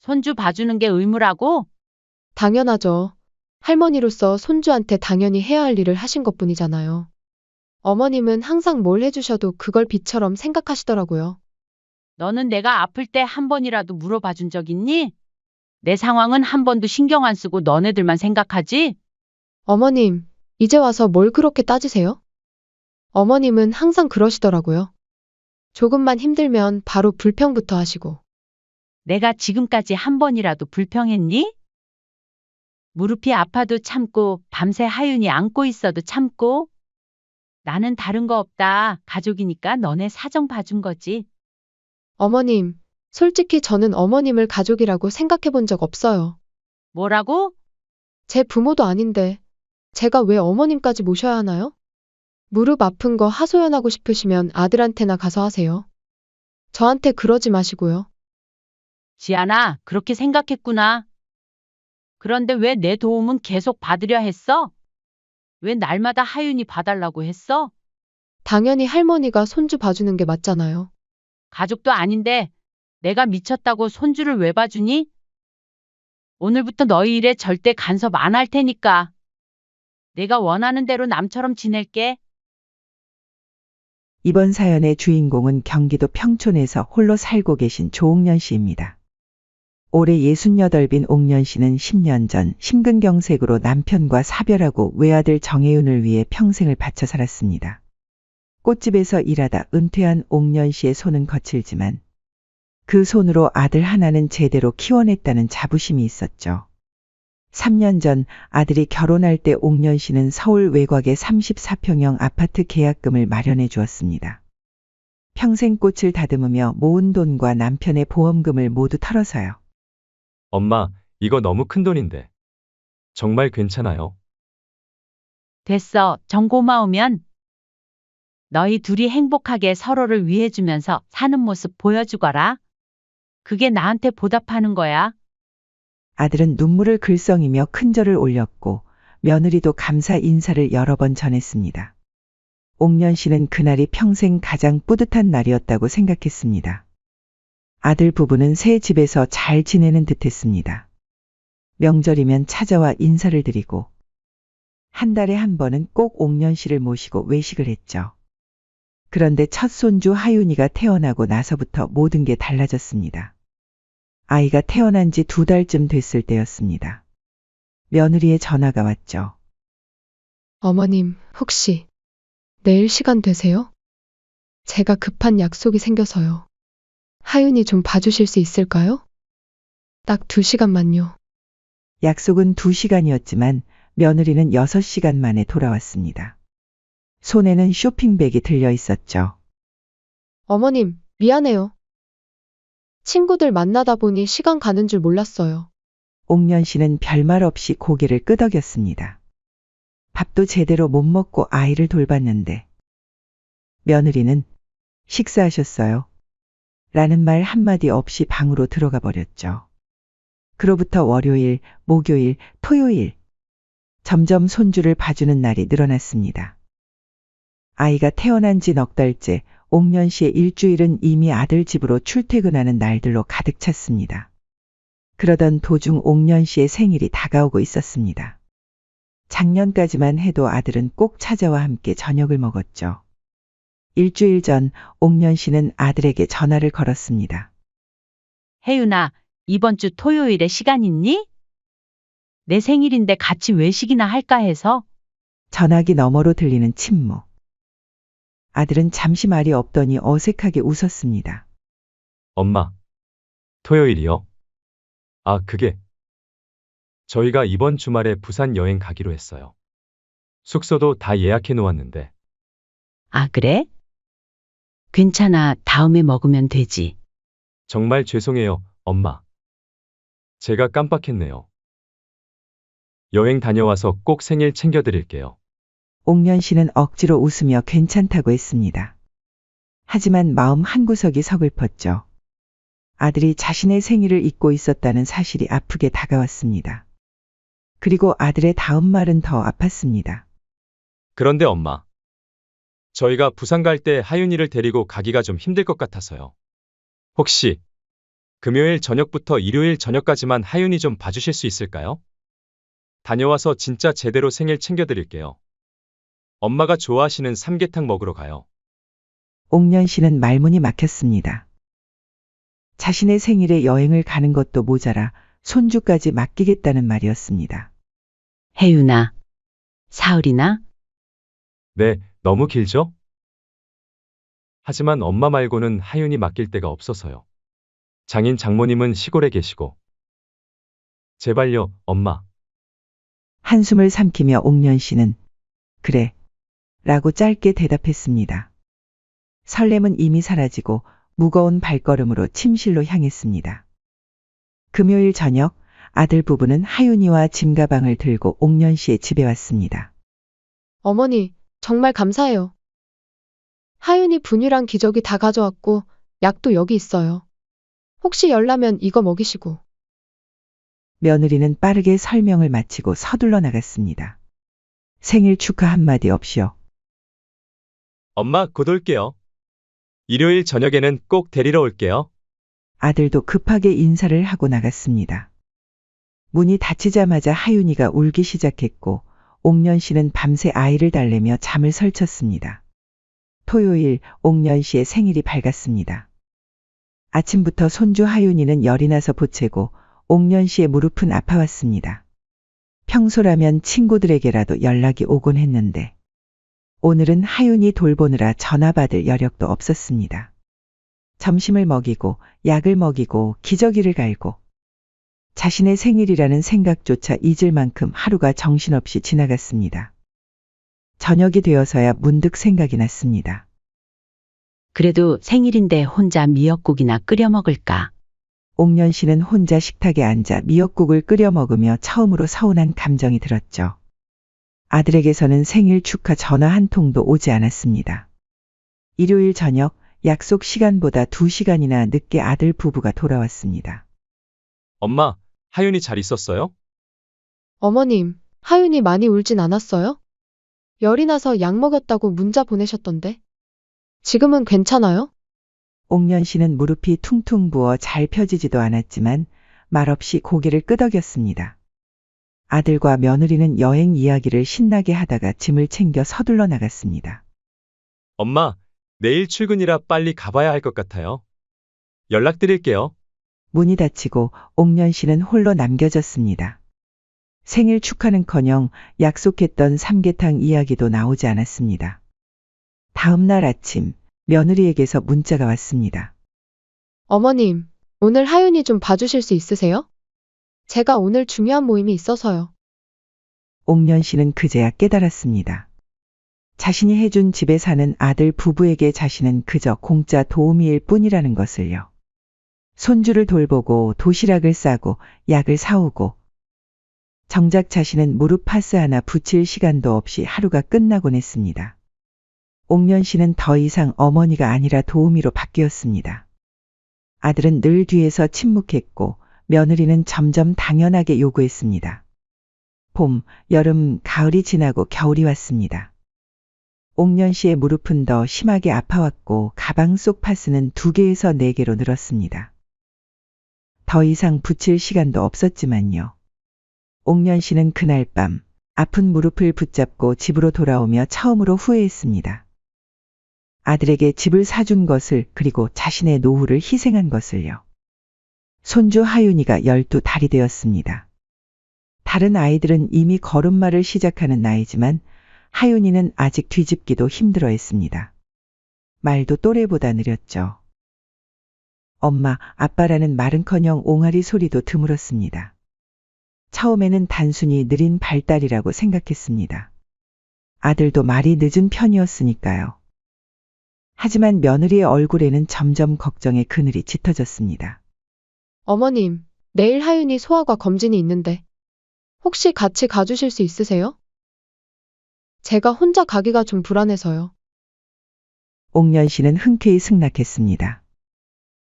손주 봐주는 게 의무라고? 당연하죠. 할머니로서 손주한테 당연히 해야 할 일을 하신 것뿐이잖아요. 어머님은 항상 뭘 해주셔도 그걸 빚처럼 생각하시더라고요. 너는 내가 아플 때 한 번이라도 물어봐 준 적 있니? 내 상황은 한 번도 신경 안 쓰고 너네들만 생각하지? 어머님, 이제 와서 뭘 그렇게 따지세요? 어머님은 항상 그러시더라고요. 조금만 힘들면 바로 불평부터 하시고. 내가 지금까지 한 번이라도 불평했니? 무릎이 아파도 참고, 밤새 하윤이 안고 있어도 참고. 나는 다른 거 없다. 가족이니까 너네 사정 봐준 거지. 어머님, 솔직히 저는 어머님을 가족이라고 생각해 본 적 없어요. 뭐라고? 제 부모도 아닌데, 제가 왜 어머님까지 모셔야 하나요? 무릎 아픈 거 하소연하고 싶으시면 아들한테나 가서 하세요. 저한테 그러지 마시고요. 지안아, 그렇게 생각했구나. 그런데 왜 내 도움은 계속 받으려 했어? 왜 날마다 하윤이 봐달라고 했어? 당연히 할머니가 손주 봐주는 게 맞잖아요. 가족도 아닌데 내가 미쳤다고 손주를 왜 봐주니? 오늘부터 너희 일에 절대 간섭 안 할 테니까. 내가 원하는 대로 남처럼 지낼게. 이번 사연의 주인공은 경기도 평촌에서 홀로 살고 계신 조옥년 씨입니다. 올해 68인 옥년 씨는 10년 전 심근경색으로 남편과 사별하고 외아들 정혜윤을 위해 평생을 바쳐 살았습니다. 꽃집에서 일하다 은퇴한 옥년 씨의 손은 거칠지만 그 손으로 아들 하나는 제대로 키워냈다는 자부심이 있었죠. 3년 전 아들이 결혼할 때 옥년 씨는 서울 외곽의 34평형 아파트 계약금을 마련해 주었습니다. 평생 꽃을 다듬으며 모은 돈과 남편의 보험금을 모두 털어서요. 엄마, 이거 너무 큰 돈인데. 정말 괜찮아요? 됐어. 정 고마우면. 너희 둘이 행복하게 서로를 위해주면서 사는 모습 보여주거라. 그게 나한테 보답하는 거야. 아들은 눈물을 글썽이며 큰절을 올렸고 며느리도 감사 인사를 여러 번 전했습니다. 옥년 씨는 그날이 평생 가장 뿌듯한 날이었다고 생각했습니다. 아들 부부는 새 집에서 잘 지내는 듯했습니다. 명절이면 찾아와 인사를 드리고 한 달에 한 번은 꼭 옥년 씨를 모시고 외식을 했죠. 그런데 첫 손주 하윤이가 태어나고 나서부터 모든 게 달라졌습니다. 아이가 태어난 지 2달쯤 됐을 때였습니다. 며느리의 전화가 왔죠. 어머님, 혹시 내일 시간 되세요? 제가 급한 약속이 생겨서요. 하윤이 좀 봐주실 수 있을까요? 딱 2시간만요. 약속은 2시간이었지만 며느리는 6시간 만에 돌아왔습니다. 손에는 쇼핑백이 들려 있었죠. 어머님, 미안해요. 친구들 만나다 보니 시간 가는 줄 몰랐어요. 옥년 씨는 별말 없이 고개를 끄덕였습니다. 밥도 제대로 못 먹고 아이를 돌봤는데 며느리는 식사하셨어요? 라는 말 한마디 없이 방으로 들어가 버렸죠. 그로부터 월요일, 목요일, 토요일 점점 손주를 봐주는 날이 늘어났습니다. 아이가 태어난 지 넉 달째 옥년 씨의 일주일은 이미 아들 집으로 출퇴근하는 날들로 가득 찼습니다. 그러던 도중 옥년 씨의 생일이 다가오고 있었습니다. 작년까지만 해도 아들은 꼭 찾아와 함께 저녁을 먹었죠. 일주일 전 옥년 씨는 아들에게 전화를 걸었습니다. 혜윤아, 이번 주 토요일에 시간 있니? 내 생일인데 같이 외식이나 할까 해서. 전화기 너머로 들리는 침묵. 아들은 잠시 말이 없더니 어색하게 웃었습니다. 엄마, 토요일이요? 아, 저희가 이번 주말에 부산 여행 가기로 했어요. 숙소도 다 예약해 놓았는데. 아, 그래? 괜찮아. 다음에 먹으면 되지. 정말 죄송해요, 엄마. 제가 깜빡했네요. 여행 다녀와서 꼭 생일 챙겨드릴게요. 옥년 씨는 억지로 웃으며 괜찮다고 했습니다. 하지만 마음 한구석이 서글펐죠. 아들이 자신의 생일을 잊고 있었다는 사실이 아프게 다가왔습니다. 그리고 아들의 다음 말은 더 아팠습니다. 그런데 엄마, 저희가 부산 갈 때 하윤이를 데리고 가기가 좀 힘들 것 같아서요. 혹시 금요일 저녁부터 일요일 저녁까지만 하윤이 좀 봐주실 수 있을까요? 다녀와서 진짜 제대로 생일 챙겨드릴게요. 엄마가 좋아하시는 삼계탕 먹으러 가요. 옥년 씨는 말문이 막혔습니다. 자신의 생일에 여행을 가는 것도 모자라 손주까지 맡기겠다는 말이었습니다. 혜윤아, 사흘이나? 네, 너무 길죠? 하지만 엄마 말고는 하윤이 맡길 데가 없어서요. 장인 장모님은 시골에 계시고. 제발요, 엄마. 한숨을 삼키며 옥년 씨는 그래 라고 짧게 대답했습니다. 설렘은 이미 사라지고 무거운 발걸음으로 침실로 향했습니다. 금요일 저녁 아들 부부는 하윤이와 짐가방을 들고 옥년 씨의 집에 왔습니다. 어머니, 정말 감사해요. 하윤이 분유랑 기저귀 다 가져왔고, 약도 여기 있어요. 혹시 열나면 이거 먹이시고. 며느리는 빠르게 설명을 마치고 서둘러 나갔습니다. 생일 축하 한마디 없이요. 엄마, 곧 올게요. 일요일 저녁에는 꼭 데리러 올게요. 아들도 급하게 인사를 하고 나갔습니다. 문이 닫히자마자 하윤이가 울기 시작했고 옥년 씨는 밤새 아이를 달래며 잠을 설쳤습니다. 토요일 옥년 씨의 생일이 밝았습니다. 아침부터 손주 하윤이는 열이 나서 보채고 옥년 씨의 무릎은 아파왔습니다. 평소라면 친구들에게라도 연락이 오곤 했는데 오늘은 하윤이 돌보느라 전화 받을 여력도 없었습니다. 점심을 먹이고 약을 먹이고 기저귀를 갈고 자신의 생일이라는 생각조차 잊을 만큼 하루가 정신없이 지나갔습니다. 저녁이 되어서야 문득 생각이 났습니다. 그래도 생일인데 혼자 미역국이나 끓여 먹을까? 옥년 씨는 혼자 식탁에 앉아 미역국을 끓여 먹으며 처음으로 서운한 감정이 들었죠. 아들에게서는 생일 축하 전화 한 통도 오지 않았습니다. 일요일 저녁 약속 시간보다 2시간이나 늦게 아들 부부가 돌아왔습니다. 엄마, 하윤이 잘 있었어요? 어머님, 하윤이 많이 울진 않았어요? 열이 나서 약 먹였다고 문자 보내셨던데. 지금은 괜찮아요? 옥년 씨는 무릎이 퉁퉁 부어 잘 펴지지도 않았지만 말없이 고개를 끄덕였습니다. 아들과 며느리는 여행 이야기를 신나게 하다가 짐을 챙겨 서둘러 나갔습니다. 엄마, 내일 출근이라 빨리 가봐야 할 것 같아요. 연락드릴게요. 문이 닫히고 옥년 씨는 홀로 남겨졌습니다. 생일 축하는커녕 약속했던 삼계탕 이야기도 나오지 않았습니다. 다음 날 아침 며느리에게서 문자가 왔습니다. 어머님, 오늘 하윤이 좀 봐주실 수 있으세요? 제가 오늘 중요한 모임이 있어서요. 옥년 씨는 그제야 깨달았습니다. 자신이 해준 집에 사는 아들 부부에게 자신은 그저 공짜 도우미일 뿐이라는 것을요. 손주를 돌보고 도시락을 싸고 약을 사오고 정작 자신은 무릎 파스 하나 붙일 시간도 없이 하루가 끝나곤 했습니다. 옥년 씨는 더 이상 어머니가 아니라 도우미로 바뀌었습니다. 아들은 늘 뒤에서 침묵했고 며느리는 점점 당연하게 요구했습니다. 봄, 여름, 가을이 지나고 겨울이 왔습니다. 옥년 씨의 무릎은 더 심하게 아파왔고 가방 속 파스는 2개에서 4개로 늘었습니다. 더 이상 붙일 시간도 없었지만요. 옥년 씨는 그날 밤 아픈 무릎을 붙잡고 집으로 돌아오며 처음으로 후회했습니다. 아들에게 집을 사준 것을 그리고 자신의 노후를 희생한 것을요. 손주 하윤이가 12달이 되었습니다. 다른 아이들은 이미 걸음마를 시작하는 나이지만 하윤이는 아직 뒤집기도 힘들어했습니다. 말도 또래보다 느렸죠. 엄마, 아빠라는 말은커녕 옹알이 소리도 드물었습니다. 처음에는 단순히 느린 발달이라고 생각했습니다. 아들도 말이 늦은 편이었으니까요. 하지만 며느리의 얼굴에는 점점 걱정의 그늘이 짙어졌습니다. 어머님, 내일 하윤이 소아과 검진이 있는데 혹시 같이 가주실 수 있으세요? 제가 혼자 가기가 좀 불안해서요. 옥년 씨는 흔쾌히 승낙했습니다.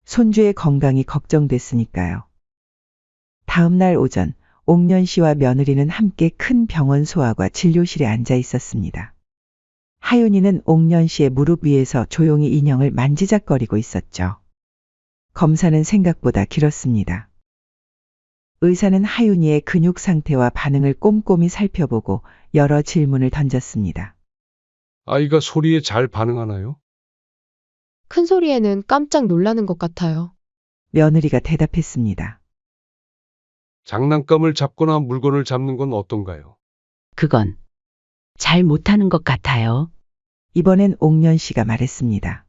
손주의 건강이 걱정됐으니까요. 다음 날 오전 옥년 씨와 며느리는 함께 큰 병원 소아과 진료실에 앉아 있었습니다. 하윤이는 옥년 씨의 무릎 위에서 조용히 인형을 만지작거리고 있었죠. 검사는 생각보다 길었습니다. 의사는 하윤이의 근육 상태와 반응을 꼼꼼히 살펴보고 여러 질문을 던졌습니다. 아이가 소리에 잘 반응하나요? 큰 소리에는 깜짝 놀라는 것 같아요. 며느리가 대답했습니다. 장난감을 잡거나 물건을 잡는 건 어떤가요? 그건 잘 못하는 것 같아요. 이번엔 옥년 씨가 말했습니다.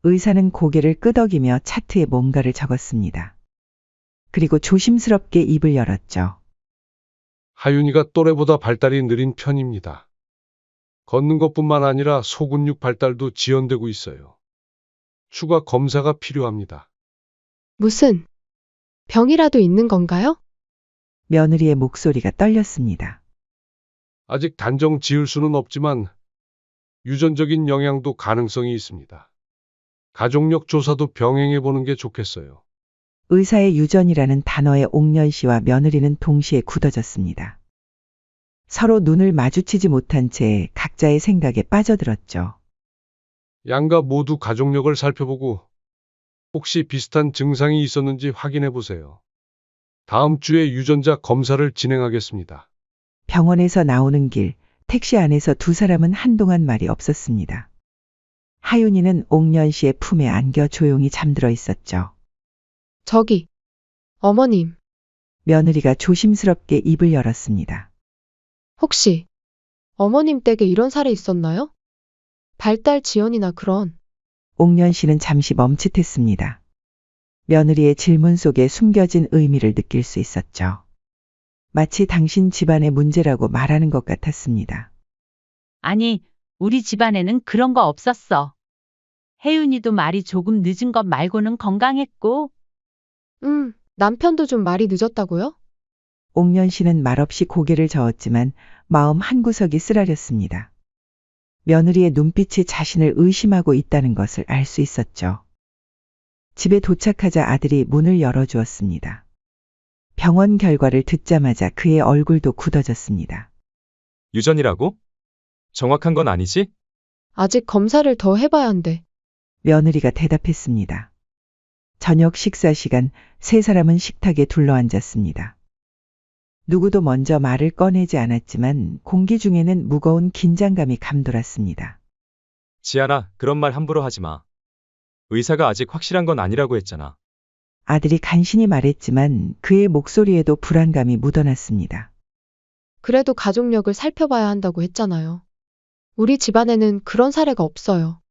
의사는 고개를 끄덕이며 차트에 뭔가를 적었습니다. 그리고 조심스럽게 입을 열었죠. 하윤이가 또래보다 발달이 느린 편입니다. 걷는 것뿐만 아니라 소근육 발달도 지연되고 있어요. 추가 검사가 필요합니다. 무슨 병이라도 있는 건가요? 며느리의 목소리가 떨렸습니다. 아직 단정 지을 수는 없지만 유전적인 영향도 가능성이 있습니다. 가족력 조사도 병행해 보는 게 좋겠어요. 의사의 유전이라는 단어에 옥년 씨와 며느리는 동시에 굳어졌습니다. 서로 눈을 마주치지 못한 채 각자의 생각에 빠져들었죠. 양가 모두 가족력을 살펴보고 혹시 비슷한 증상이 있었는지 확인해 보세요. 다음 주에 유전자 검사를 진행하겠습니다. 병원에서 나오는 길, 택시 안에서 두 사람은 한동안 말이 없었습니다. 하윤이는 옥년 씨의 품에 안겨 조용히 잠들어 있었죠. 저기, 어머님, 며느리가 조심스럽게 입을 열었습니다. 혹시 어머님 댁에 이런 사례 있었나요? 발달 지연이나 그런. 옥년 씨는 잠시 멈칫했습니다. 며느리의 질문 속에 숨겨진 의미를 느낄 수 있었죠. 마치 당신 집안의 문제라고 말하는 것 같았습니다. 아니, 우리 집안에는 그런 거 없었어. 혜윤이도 말이 조금 늦은 것 말고는 건강했고, 남편도 좀 말이 늦었다고요? 옥년 씨는 말없이 고개를 저었지만 마음 한구석이 쓰라렸습니다. 며느리의 눈빛이 자신을 의심하고 있다는 것을 알 수 있었죠. 집에 도착하자 아들이 문을 열어주었습니다. 병원 결과를 듣자마자 그의 얼굴도 굳어졌습니다. 유전이라고? 정확한 건 아니지? 아직 검사를 더 해봐야 한대. 며느리가 대답했습니다. 저녁 식사 시간 세 사람은 식탁에 둘러앉았습니다. 누구도 먼저 말을 꺼내지 않았지만 공기 중에는 무거운 긴장감이 감돌았습니다. 지아나, 그런 말 함부로 하지 마. 의사가 아직 확실한 건 아니라고 했잖아. 아들이 간신히 말했지만 그의 목소리에도 불안감이 묻어났습니다. 그래도 가족력을 살펴봐야 한다고 했잖아요. 우리 집안에는 그런 사례가 없어요.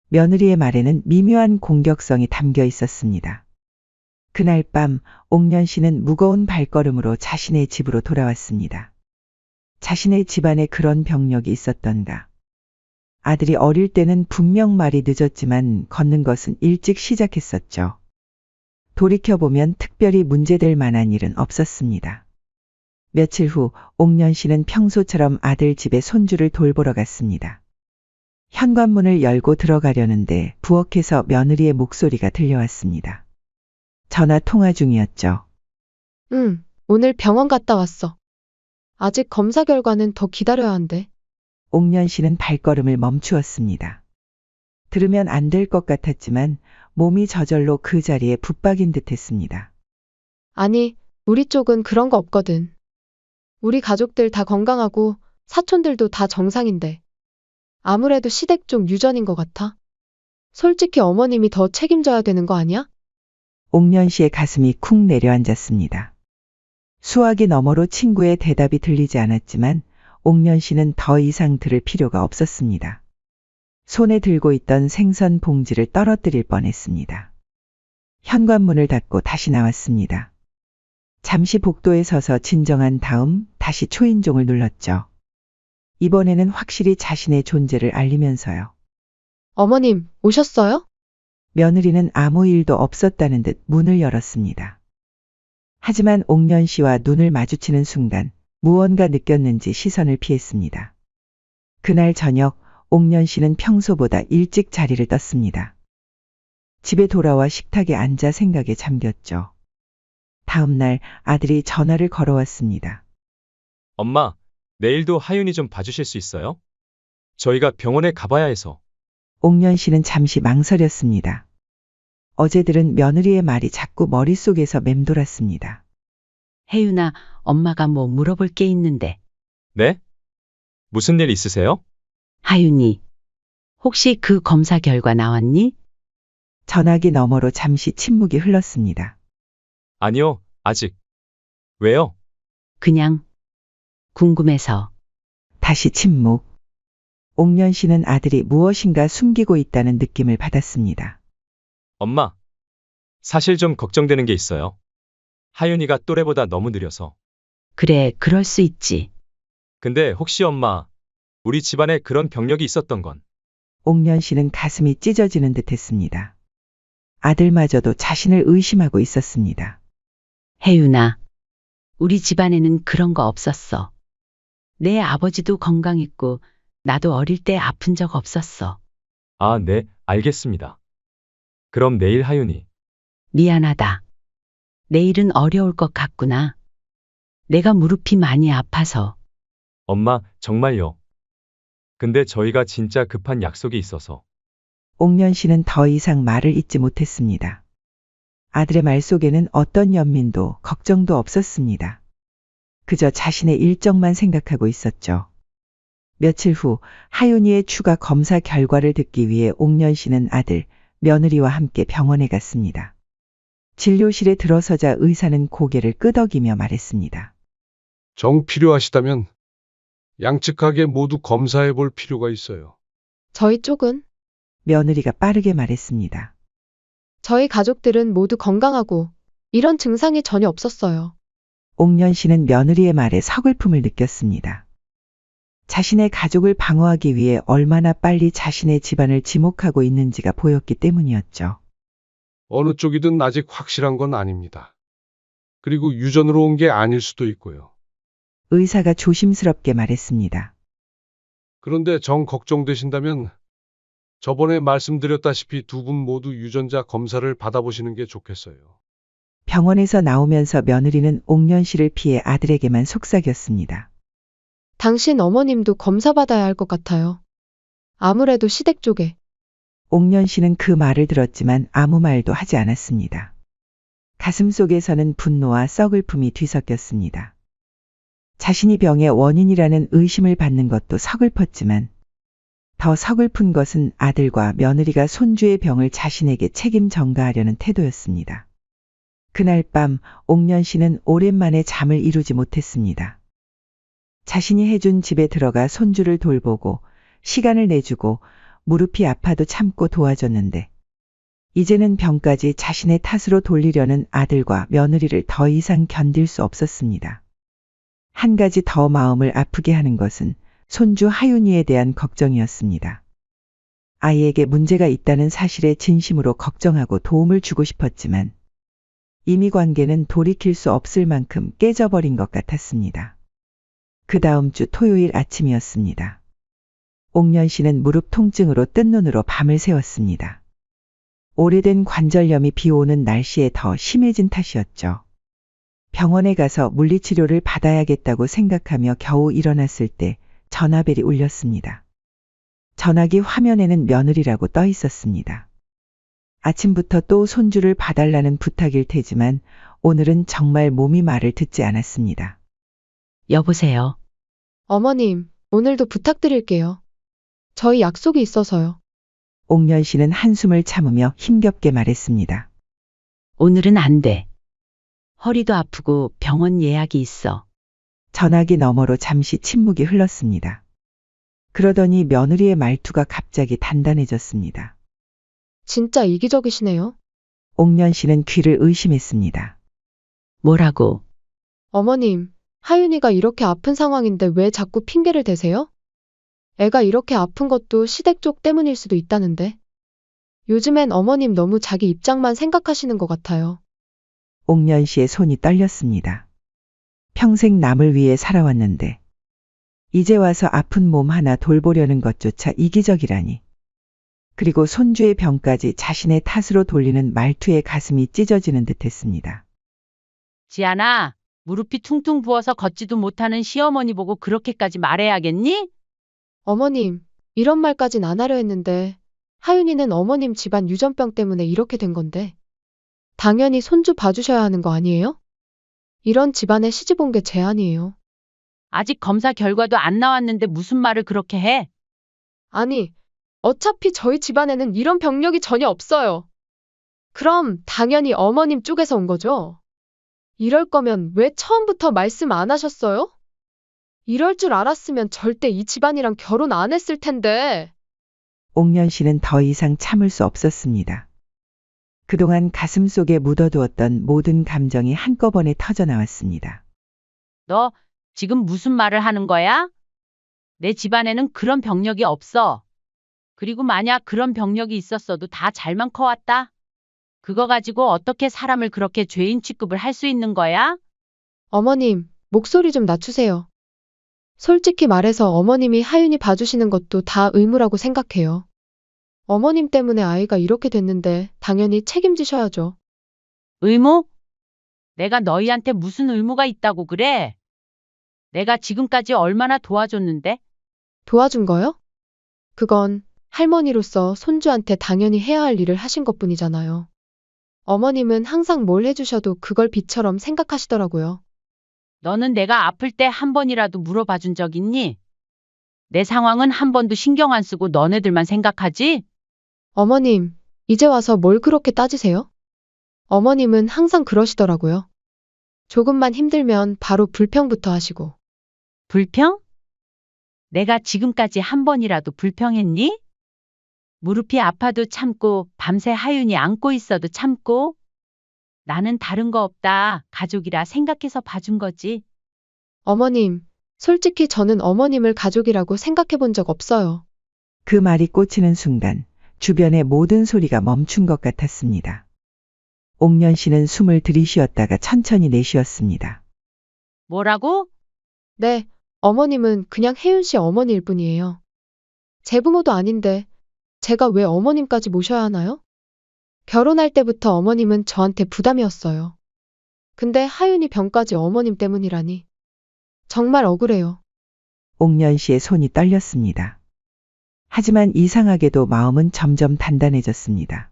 며느리의 말에는 미묘한 공격성이 담겨 있었습니다. 그날 밤 옥년 씨는 무거운 발걸음으로 자신의 집으로 돌아왔습니다. 자신의 집안에 그런 병력이 있었던가. 아들이 어릴 때는 분명 말이 늦었지만 걷는 것은 일찍 시작했었죠. 돌이켜보면 특별히 문제될 만한 일은 없었습니다. 며칠 후 옥년 씨는 평소처럼 아들 집에 손주를 돌보러 갔습니다. 현관문을 열고 들어가려는데 부엌에서 며느리의 목소리가 들려왔습니다. 전화 통화 중이었죠. 오늘 병원 갔다 왔어. 아직 검사 결과는 더 기다려야 한대. 옥년 씨는 발걸음을 멈추었습니다. 들으면 안 될 것 같았지만 몸이 저절로 그 자리에 붙박인 듯 했습니다. 아니, 우리 쪽은 그런 거 없거든. 우리 가족들 다 건강하고 사촌들도 다 정상인데. 아무래도 시댁 쪽 유전인 것 같아. 솔직히 어머님이 더 책임져야 되는 거 아니야? 옥년 씨의 가슴이 쿵 내려앉았습니다. 수화기 너머로 친구의 대답이 들리지 않았지만 옥년 씨는 더 이상 들을 필요가 없었습니다. 손에 들고 있던 생선 봉지를 떨어뜨릴 뻔했습니다. 현관문을 닫고 다시 나왔습니다. 잠시 복도에 서서 진정한 다음 다시 초인종을 눌렀죠. 이번에는 확실히 자신의 존재를 알리면서요. 어머님, 오셨어요? 며느리는 아무 일도 없었다는 듯 문을 열었습니다. 하지만 옥년 씨와 눈을 마주치는 순간 무언가 느꼈는지 시선을 피했습니다. 그날 저녁 옥년 씨는 평소보다 일찍 자리를 떴습니다. 집에 돌아와 식탁에 앉아 생각에 잠겼죠. 다음 날 아들이 전화를 걸어왔습니다. 엄마, 내일도 하윤이 좀 봐주실 수 있어요? 저희가 병원에 가봐야 해서. 옥년 씨는 잠시 망설였습니다. 어제 들은 며느리의 말이 자꾸 머릿속에서 맴돌았습니다. 혜윤아, 엄마가 뭐 물어볼 게 있는데. 네? 무슨 일 있으세요? 하윤이, 혹시 그 검사 결과 나왔니? 전화기 너머로 잠시 침묵이 흘렀습니다. 아니요, 아직. 왜요? 그냥 궁금해서. 다시 침묵. 옥년 씨는 아들이 무엇인가 숨기고 있다는 느낌을 받았습니다. 엄마. 사실 좀 걱정되는 게 있어요. 하윤이가 또래보다 너무 느려서. 그래, 그럴 수 있지. 근데 혹시 엄마, 우리 집안에 그런 병력이 있었던 건? 옥년 씨는 가슴이 찢어지는 듯 했습니다. 아들마저도 자신을 의심하고 있었습니다. 혜윤아, 우리 집안에는 그런 거 없었어. 내 아버지도 건강했고, 나도 어릴 때 아픈 적 없었어. 아, 네, 알겠습니다. 그럼 내일 하윤이. 미안하다. 내일은 어려울 것 같구나. 내가 무릎이 많이 아파서. 엄마, 정말요. 근데 저희가 진짜 급한 약속이 있어서. 옥년 씨는 더 이상 말을 잇지 못했습니다. 아들의 말 속에는 어떤 연민도 걱정도 없었습니다. 그저 자신의 일정만 생각하고 있었죠. 며칠 후 하윤이의 추가 검사 결과를 듣기 위해 옥년 씨는 아들, 며느리와 함께 병원에 갔습니다. 진료실에 들어서자 의사는 고개를 끄덕이며 말했습니다. 정 필요하시다면 양측하게 모두 검사해 볼 필요가 있어요. 저희 쪽은? 며느리가 빠르게 말했습니다. 저희 가족들은 모두 건강하고 이런 증상이 전혀 없었어요. 옥년 씨는 며느리의 말에 서글픔을 느꼈습니다. 자신의 가족을 방어하기 위해 얼마나 빨리 자신의 집안을 지목하고 있는지가 보였기 때문이었죠. 어느 쪽이든 아직 확실한 건 아닙니다. 그리고 유전으로 온 게 아닐 수도 있고요. 의사가 조심스럽게 말했습니다. 그런데 정 걱정되신다면 저번에 말씀드렸다시피 두 분 모두 유전자 검사를 받아보시는 게 좋겠어요. 병원에서 나오면서 며느리는 옥년 씨를 피해 아들에게만 속삭였습니다. 당신 어머님도 검사받아야 할 것 같아요. 아무래도 시댁 쪽에. 옥년 씨는 그 말을 들었지만 아무 말도 하지 않았습니다. 가슴 속에서는 분노와 썩을픔이 뒤섞였습니다. 자신이 병의 원인이라는 의심을 받는 것도 서글펐지만 더 서글픈 것은 아들과 며느리가 손주의 병을 자신에게 책임 전가하려는 태도였습니다. 그날 밤 옥년 씨는 오랜만에 잠을 이루지 못했습니다. 자신이 해준 집에 들어가 손주를 돌보고 시간을 내주고 무릎이 아파도 참고 도와줬는데 이제는 병까지 자신의 탓으로 돌리려는 아들과 며느리를 더 이상 견딜 수 없었습니다. 한 가지 더 마음을 아프게 하는 것은 손주 하윤이에 대한 걱정이었습니다. 아이에게 문제가 있다는 사실에 진심으로 걱정하고 도움을 주고 싶었지만 이미 관계는 돌이킬 수 없을 만큼 깨져버린 것 같았습니다. 그 다음 주 토요일 아침이었습니다. 옥년 씨는 무릎 통증으로 뜬 눈으로 밤을 새웠습니다. 오래된 관절염이 비 오는 날씨에 더 심해진 탓이었죠. 병원에 가서 물리치료를 받아야겠다고 생각하며 겨우 일어났을 때 전화벨이 울렸습니다. 전화기 화면에는 며느리라고 떠 있었습니다. 아침부터 또 손주를 봐달라는 부탁일 테지만 오늘은 정말 몸이 말을 듣지 않았습니다. 여보세요. 어머님, 오늘도 부탁드릴게요. 저희 약속이 있어서요. 옥년 씨는 한숨을 참으며 힘겹게 말했습니다. 오늘은 안 돼. 허리도 아프고 병원 예약이 있어. 전화기 너머로 잠시 침묵이 흘렀습니다. 그러더니 며느리의 말투가 갑자기 단단해졌습니다. 진짜 이기적이시네요. 옥년 씨는 귀를 의심했습니다. 뭐라고? 어머님, 하윤이가 이렇게 아픈 상황인데 왜 자꾸 핑계를 대세요? 애가 이렇게 아픈 것도 시댁 쪽 때문일 수도 있다는데. 요즘엔 어머님 너무 자기 입장만 생각하시는 것 같아요. 옥년 씨의 손이 떨렸습니다. 평생 남을 위해 살아왔는데 이제 와서 아픈 몸 하나 돌보려는 것조차 이기적이라니. 그리고 손주의 병까지 자신의 탓으로 돌리는 말투에 가슴이 찢어지는 듯했습니다. 지안아, 무릎이 퉁퉁 부어서 걷지도 못하는 시어머니 보고 그렇게까지 말해야겠니? 어머님, 이런 말까진 안 하려 했는데 하윤이는 어머님 집안 유전병 때문에 이렇게 된 건데, 당연히 손주 봐주셔야 하는 거 아니에요? 이런 집안에 시집 온 게 제 아니에요. 아직 검사 결과도 안 나왔는데 무슨 말을 그렇게 해? 아니, 어차피 저희 집안에는 이런 병력이 전혀 없어요. 그럼 당연히 어머님 쪽에서 온 거죠? 이럴 거면 왜 처음부터 말씀 안 하셨어요? 이럴 줄 알았으면 절대 이 집안이랑 결혼 안 했을 텐데. 옥년 씨는 더 이상 참을 수 없었습니다. 그동안 가슴 속에 묻어두었던 모든 감정이 한꺼번에 터져 나왔습니다. 너 지금 무슨 말을 하는 거야? 내 집안에는 그런 병력이 없어. 그리고 만약 그런 병력이 있었어도 다 잘만 커왔다. 그거 가지고 어떻게 사람을 그렇게 죄인 취급을 할 수 있는 거야? 어머님, 목소리 좀 낮추세요. 솔직히 말해서 어머님이 하윤이 봐주시는 것도 다 의무라고 생각해요. 어머님 때문에 아이가 이렇게 됐는데 당연히 책임지셔야죠. 의무? 내가 너희한테 무슨 의무가 있다고 그래? 내가 지금까지 얼마나 도와줬는데? 도와준 거요? 그건 할머니로서 손주한테 당연히 해야 할 일을 하신 것뿐이잖아요. 어머님은 항상 뭘 해주셔도 그걸 빚처럼 생각하시더라고요. 너는 내가 아플 때 한 번이라도 물어봐 준 적 있니? 내 상황은 한 번도 신경 안 쓰고 너네들만 생각하지? 어머님, 이제 와서 뭘 그렇게 따지세요? 어머님은 항상 그러시더라고요. 조금만 힘들면 바로 불평부터 하시고. 불평? 내가 지금까지 한 번이라도 불평했니? 무릎이 아파도 참고 밤새 하윤이 안고 있어도 참고 나는 다른 거 없다. 가족이라 생각해서 봐준 거지. 어머님, 솔직히 저는 어머님을 가족이라고 생각해 본 적 없어요. 그 말이 꽂히는 순간 주변의 모든 소리가 멈춘 것 같았습니다. 옥년 씨는 숨을 들이쉬었다가 천천히 내쉬었습니다. 뭐라고? 네, 어머님은 그냥 혜윤 씨 어머니일 뿐이에요. 제 부모도 아닌데 제가 왜 어머님까지 모셔야 하나요? 결혼할 때부터 어머님은 저한테 부담이었어요. 근데 하윤이 병까지 어머님 때문이라니. 정말 억울해요. 옥년 씨의 손이 떨렸습니다. 하지만 이상하게도 마음은 점점 단단해졌습니다.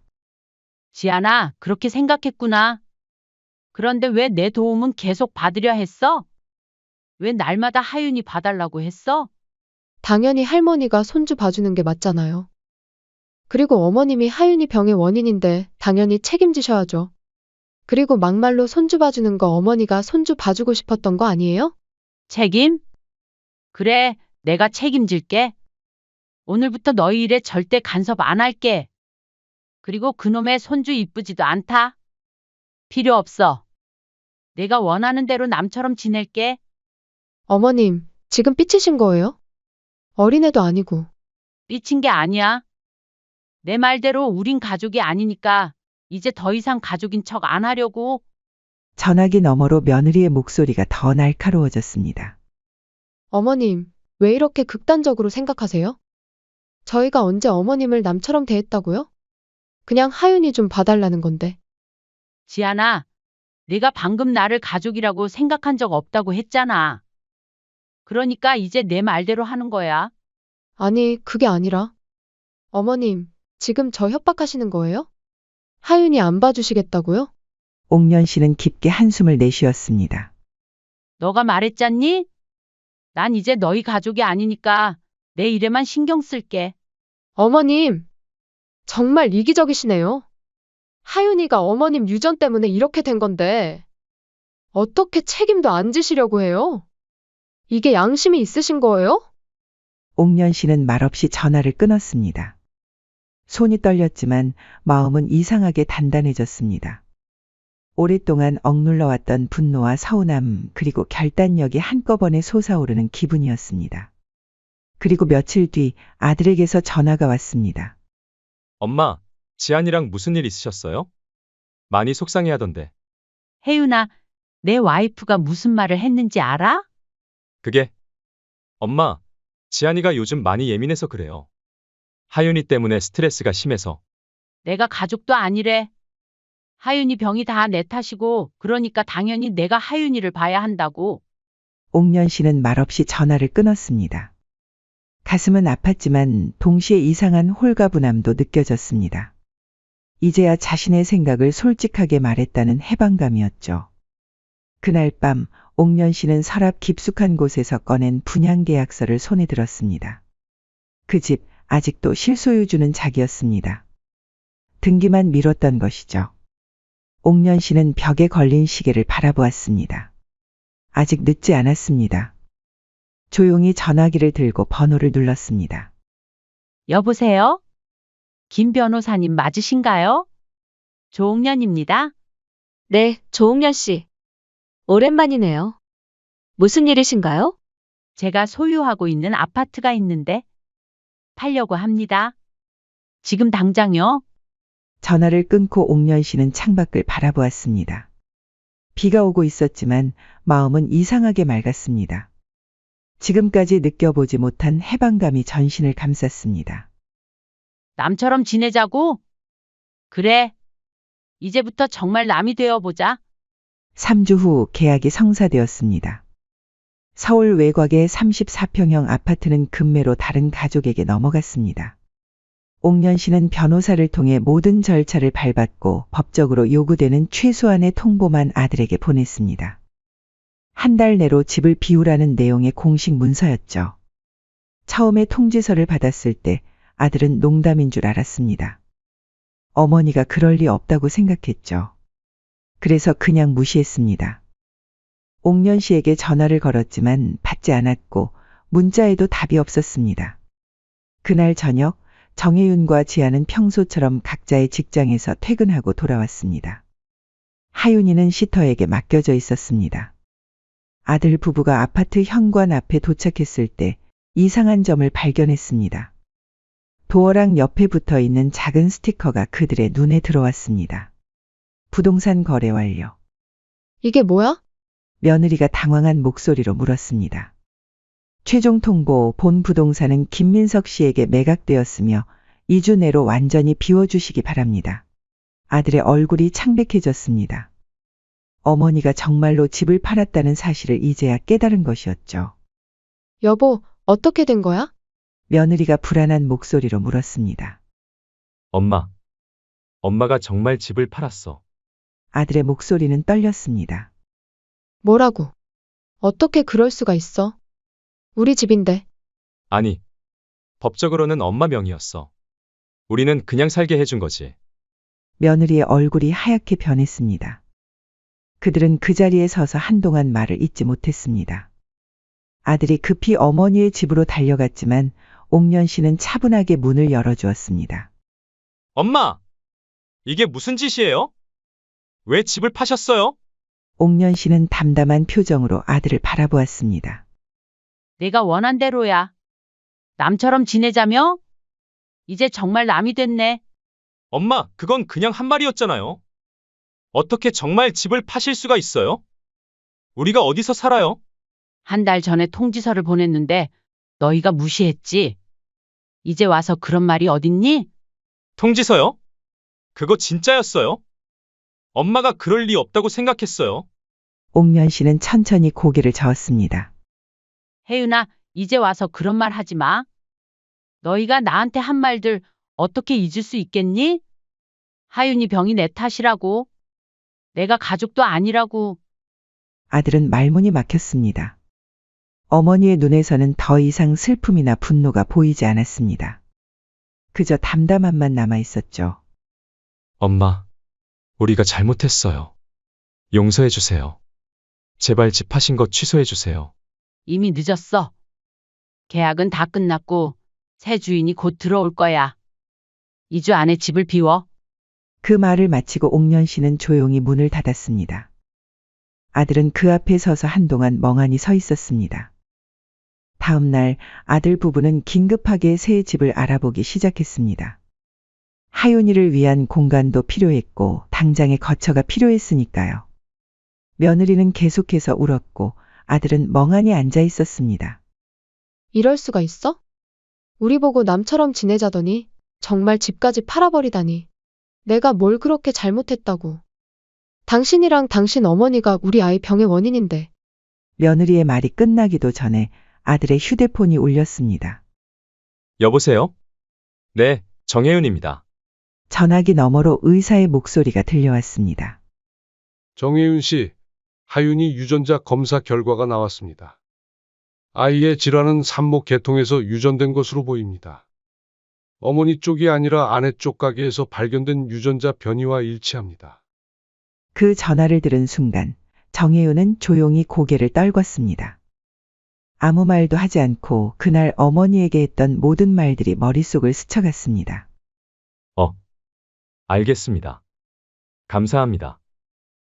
지안아, 그렇게 생각했구나. 그런데 왜 내 도움은 계속 받으려 했어? 왜 날마다 하윤이 봐달라고 했어? 당연히 할머니가 손주 봐주는 게 맞잖아요. 그리고 어머님이 하윤이 병의 원인인데 당연히 책임지셔야죠. 그리고 막말로 손주 봐주는 거 어머니가 손주 봐주고 싶었던 거 아니에요? 책임? 그래, 내가 책임질게. 오늘부터 너희 일에 절대 간섭 안 할게. 그리고 그놈의 손주 이쁘지도 않다. 필요 없어. 내가 원하는 대로 남처럼 지낼게. 어머님, 지금 삐치신 거예요? 어린애도 아니고. 삐친 게 아니야. 내 말대로 우린 가족이 아니니까 이제 더 이상 가족인 척 안 하려고. 전화기 너머로 며느리의 목소리가 더 날카로워졌습니다. 어머님, 왜 이렇게 극단적으로 생각하세요? 저희가 언제 어머님을 남처럼 대했다고요? 그냥 하윤이 좀 봐달라는 건데. 지안아, 내가 방금 나를 가족이라고 생각한 적 없다고 했잖아. 그러니까 이제 내 말대로 하는 거야. 아니, 그게 아니라. 어머님, 지금 저 협박하시는 거예요? 하윤이 안 봐주시겠다고요? 옥년 씨는 깊게 한숨을 내쉬었습니다. 너가 말했잖니? 난 이제 너희 가족이 아니니까 내 일에만 신경 쓸게. 어머님, 정말 이기적이시네요. 하윤이가 어머님 유전 때문에 이렇게 된 건데, 어떻게 책임도 안 지시려고 해요? 이게 양심이 있으신 거예요? 옥년 씨는 말없이 전화를 끊었습니다. 손이 떨렸지만 마음은 이상하게 단단해졌습니다. 오랫동안 억눌러왔던 분노와 서운함 그리고 결단력이 한꺼번에 솟아오르는 기분이었습니다. 그리고 며칠 뒤 아들에게서 전화가 왔습니다. 엄마, 지안이랑 무슨 일 있으셨어요? 많이 속상해하던데. 혜윤아, 내 와이프가 무슨 말을 했는지 알아? 그게 엄마, 지안이가 요즘 많이 예민해서 그래요. 하윤이 때문에 스트레스가 심해서. 내가 가족도 아니래. 하윤이 병이 다 내 탓이고 그러니까 당연히 내가 하윤이를 봐야 한다고. 옥년 씨는 말없이 전화를 끊었습니다. 가슴은 아팠지만 동시에 이상한 홀가분함도 느껴졌습니다. 이제야 자신의 생각을 솔직하게 말했다는 해방감이었죠. 그날 밤 옥년 씨는 서랍 깊숙한 곳에서 꺼낸 분양 계약서를 손에 들었습니다. 그 집 아직도 실소유주는 자기였습니다. 등기만 미뤘던 것이죠. 옥년 씨는 벽에 걸린 시계를 바라보았습니다. 아직 늦지 않았습니다. 조용히 전화기를 들고 번호를 눌렀습니다. 여보세요? 김 변호사님 맞으신가요? 조옥년입니다. 네, 조옥년 씨. 오랜만이네요. 무슨 일이신가요? 제가 소유하고 있는 아파트가 있는데 팔려고 합니다. 지금 당장요? 전화를 끊고 옥년 씨는 창밖을 바라보았습니다. 비가 오고 있었지만 마음은 이상하게 맑았습니다. 지금까지 느껴보지 못한 해방감이 전신을 감쌌습니다. 남처럼 지내자고? 그래. 이제부터 정말 남이 되어보자. 3주 후 계약이 성사되었습니다. 서울 외곽의 34평형 아파트는 급매로 다른 가족에게 넘어갔습니다. 옥년 씨는 변호사를 통해 모든 절차를 밟았고 법적으로 요구되는 최소한의 통보만 아들에게 보냈습니다. 한 달 내로 집을 비우라는 내용의 공식 문서였죠. 처음에 통지서를 받았을 때 아들은 농담인 줄 알았습니다. 어머니가 그럴 리 없다고 생각했죠. 그래서 그냥 무시했습니다. 옥년 씨에게 전화를 걸었지만 받지 않았고 문자에도 답이 없었습니다. 그날 저녁 정혜윤과 지아는 평소처럼 각자의 직장에서 퇴근하고 돌아왔습니다. 하윤이는 시터에게 맡겨져 있었습니다. 아들 부부가 아파트 현관 앞에 도착했을 때 이상한 점을 발견했습니다. 도어락 옆에 붙어 있는 작은 스티커가 그들의 눈에 들어왔습니다. 부동산 거래 완료. 이게 뭐야? 며느리가 당황한 목소리로 물었습니다. 최종 통보 본 부동산은 김민석 씨에게 매각되었으며 2주 내로 완전히 비워주시기 바랍니다. 아들의 얼굴이 창백해졌습니다. 어머니가 정말로 집을 팔았다는 사실을 이제야 깨달은 것이었죠. 여보, 어떻게 된 거야? 며느리가 불안한 목소리로 물었습니다. 엄마가 정말 집을 팔았어. 아들의 목소리는 떨렸습니다. 뭐라고? 어떻게 그럴 수가 있어? 우리 집인데. 아니, 법적으로는 엄마 명의였어. 우리는 그냥 살게 해준 거지. 며느리의 얼굴이 하얗게 변했습니다. 그들은 그 자리에 서서 한동안 말을 잇지 못했습니다. 아들이 급히 어머니의 집으로 달려갔지만 옥년 씨는 차분하게 문을 열어주었습니다. 엄마! 이게 무슨 짓이에요? 왜 집을 파셨어요? 옥년 씨는 담담한 표정으로 아들을 바라보았습니다. 내가 원한 대로야. 남처럼 지내자며? 이제 정말 남이 됐네. 엄마, 그건 그냥 한 말이었잖아요. 어떻게 정말 집을 파실 수가 있어요? 우리가 어디서 살아요? 한 달 전에 통지서를 보냈는데 너희가 무시했지. 이제 와서 그런 말이 어딨니? 통지서요? 그거 진짜였어요? 엄마가 그럴 리 없다고 생각했어요. 옥년 씨는 천천히 고개를 저었습니다. 혜윤아, 이제 와서 그런 말 하지 마. 너희가 나한테 한 말들 어떻게 잊을 수 있겠니? 하윤이 병이 내 탓이라고. 내가 가족도 아니라고. 아들은 말문이 막혔습니다. 어머니의 눈에서는 더 이상 슬픔이나 분노가 보이지 않았습니다. 그저 담담함만 남아 있었죠. 엄마, 우리가 잘못했어요. 용서해 주세요. 제발 집 파신 거 취소해 주세요. 이미 늦었어. 계약은 다 끝났고 새 주인이 곧 들어올 거야. 2주 안에 집을 비워. 그 말을 마치고 옥년 씨는 조용히 문을 닫았습니다. 아들은 그 앞에 서서 한동안 멍하니 서 있었습니다. 다음 날 아들 부부는 긴급하게 새 집을 알아보기 시작했습니다. 하윤이를 위한 공간도 필요했고 당장의 거처가 필요했으니까요. 며느리는 계속해서 울었고 아들은 멍하니 앉아 있었습니다. 이럴 수가 있어? 우리 보고 남처럼 지내자더니 정말 집까지 팔아버리다니. 내가 뭘 그렇게 잘못했다고. 당신이랑 당신 어머니가 우리 아이 병의 원인인데. 며느리의 말이 끝나기도 전에 아들의 휴대폰이 울렸습니다. 여보세요? 네, 정혜윤입니다. 전화기 너머로 의사의 목소리가 들려왔습니다. 정혜윤 씨, 하윤이 유전자 검사 결과가 나왔습니다. 아이의 질환은 산모 계통에서 유전된 것으로 보입니다. 어머니 쪽이 아니라 아내 쪽 가게에서 발견된 유전자 변이와 일치합니다. 그 전화를 들은 순간 정혜윤은 조용히 고개를 떨궜습니다. 아무 말도 하지 않고 그날 어머니에게 했던 모든 말들이 머릿속을 스쳐갔습니다. 알겠습니다. 감사합니다.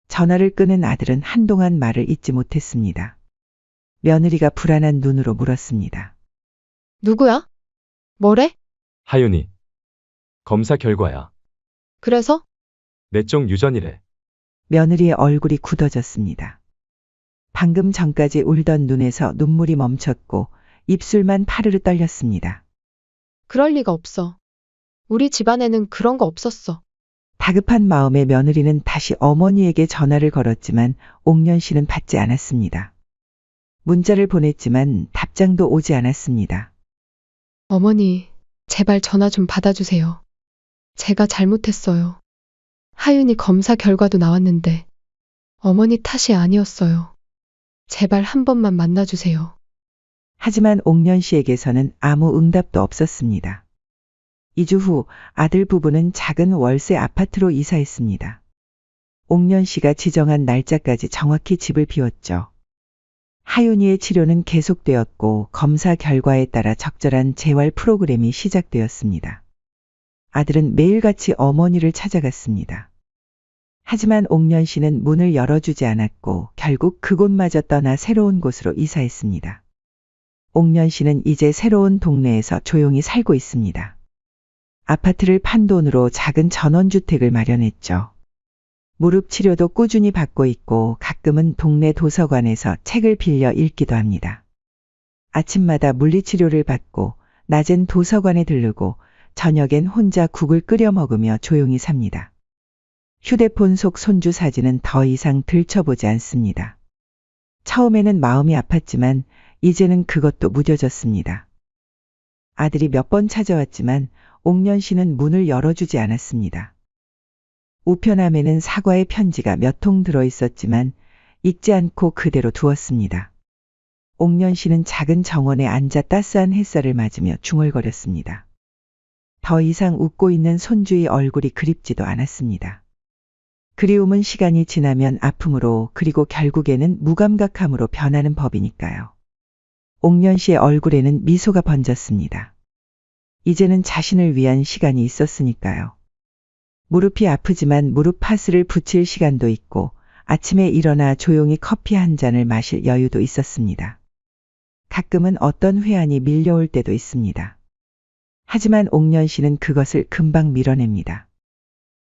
전화를 끄는 아들은 한동안 말을 잇지 못했습니다. 며느리가 불안한 눈으로 물었습니다. 누구야? 뭐래? 하윤이. 검사 결과야. 그래서? 내 쪽 유전이래. 며느리의 얼굴이 굳어졌습니다. 방금 전까지 울던 눈에서 눈물이 멈췄고 입술만 파르르 떨렸습니다. 그럴 리가 없어. 우리 집안에는 그런 거 없었어. 다급한 마음에 며느리는 다시 어머니에게 전화를 걸었지만 옥년 씨는 받지 않았습니다. 문자를 보냈지만 답장도 오지 않았습니다. 어머니, 제발 전화 좀 받아주세요. 제가 잘못했어요. 하윤이 검사 결과도 나왔는데 어머니 탓이 아니었어요. 제발 한 번만 만나주세요. 하지만 옥년 씨에게서는 아무 응답도 없었습니다. 2주 후 아들 부부는 작은 월세 아파트로 이사했습니다. 옥년 씨가 지정한 날짜까지 정확히 집을 비웠죠. 하윤이의 치료는 계속되었고 검사 결과에 따라 적절한 재활 프로그램이 시작되었습니다. 아들은 매일같이 어머니를 찾아갔습니다. 하지만 옥년 씨는 문을 열어주지 않았고 결국 그곳마저 떠나 새로운 곳으로 이사했습니다. 옥년 씨는 이제 새로운 동네에서 조용히 살고 있습니다. 아파트를 판 돈으로 작은 전원주택을 마련했죠. 무릎 치료도 꾸준히 받고 있고 가끔은 동네 도서관에서 책을 빌려 읽기도 합니다. 아침마다 물리치료를 받고 낮엔 도서관에 들르고 저녁엔 혼자 국을 끓여 먹으며 조용히 삽니다. 휴대폰 속 손주 사진은 더 이상 들춰보지 않습니다. 처음에는 마음이 아팠지만 이제는 그것도 무뎌졌습니다. 아들이 몇 번 찾아왔지만 옥년 씨는 문을 열어주지 않았습니다. 우편함에는 사과의 편지가 몇 통 들어있었지만 읽지 않고 그대로 두었습니다. 옥년 씨는 작은 정원에 앉아 따스한 햇살을 맞으며 중얼거렸습니다. 더 이상 웃고 있는 손주의 얼굴이 그립지도 않았습니다. 그리움은 시간이 지나면 아픔으로 그리고 결국에는 무감각함으로 변하는 법이니까요. 옥년 씨의 얼굴에는 미소가 번졌습니다. 이제는 자신을 위한 시간이 있었으니까요. 무릎이 아프지만 무릎 파스를 붙일 시간도 있고 아침에 일어나 조용히 커피 한 잔을 마실 여유도 있었습니다. 가끔은 어떤 회한이 밀려올 때도 있습니다. 하지만 옥년 씨는 그것을 금방 밀어냅니다.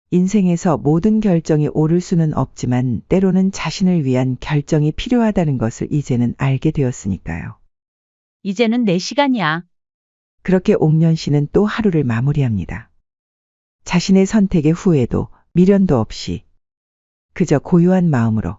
인생에서 모든 결정이 옳을 수는 없지만 때로는 자신을 위한 결정이 필요하다는 것을 이제는 알게 되었으니까요. 이제는 내 시간이야. 그렇게 옥년 씨는 또 하루를 마무리합니다. 자신의 선택의 후회도 미련도 없이 그저 고요한 마음으로